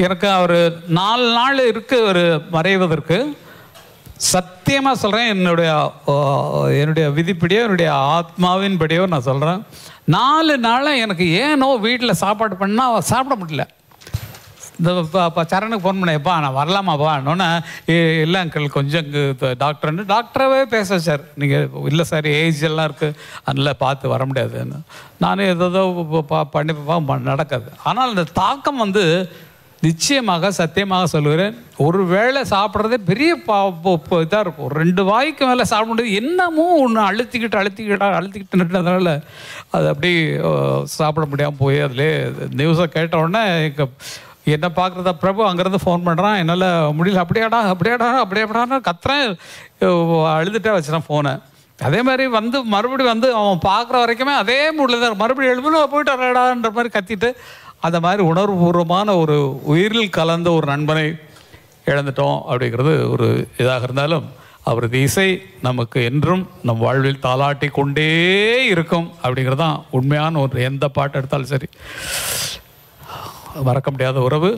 எனக்கு ஒரு 4 நாள் இருக்கு ஒரு மறைவதற்கு. சத்தியமாக சொல்கிறேன், என்னுடைய விதிப்படியோ என்னுடைய ஆத்மாவின் படியோ நான் சொல்கிறேன், 4 நாளாக எனக்கு ஏனோ வீட்டில் சாப்பாடு பண்ணால் சாப்பிட முடியல. இந்த சரணுக்கு ஃபோன் பண்ணேன்ப்பா நான் வரலாமாப்பா இன்னொன்னே, இல்லை அங்கிள் கொஞ்சம் டாக்டராகவே பேச சார், நீங்கள் இல்லை சார் ஏஜ் எல்லாம் இருக்குது அதனால் பார்த்து வர முடியாதுன்னு. நானும் ஏதோ பண்ணிப்பா நடக்காது. ஆனால் இந்த தாக்கம் நிச்சயமாக சத்தியமாக சொல்லுகிறேன், ஒரு வேளை சாப்பிட்றதே பெரிய இதாக இருக்கும். 2 வாய்க்கு மேலே சாப்பிட முடியாது. என்னமோ ஒன்று அழுத்திக்கிட்டுன்றதுனால அது அப்படி சாப்பிட முடியாமல் போய் அதிலே நியூஸை கேட்ட உடனே என்ன பார்க்குறதா பிரபு அங்கேருந்து ஃபோன் பண்ணுறான், என்னால் முடியல, அப்படியாடான்னு கத்துறேன், அழுதுகிட்டே வச்சுறேன் ஃபோனை. அதே மாதிரி மறுபடியும் அவன் பார்க்குற வரைக்குமே அதே மூடில் தான் மறுபடியும் எழுப்பணும் போயிட்டு வரடான்ற மாதிரி கத்திட்டு, அந்த மாதிரி உணர்வுபூர்வமான ஒரு உயிரில் கலந்த ஒரு நண்பனை இழந்துட்டோம். அப்படிங்கிறது ஒரு இதாக இருந்தாலும் அவரது இசை நமக்கு என்றும் நம் வாழ்வில் தாளாட்டி கொண்டே இருக்கும். அப்படிங்கிறது தான் உண்மையான ஒரு, எந்த பாட்டு எடுத்தாலும் சரி மறக்க முடியாத உறவு.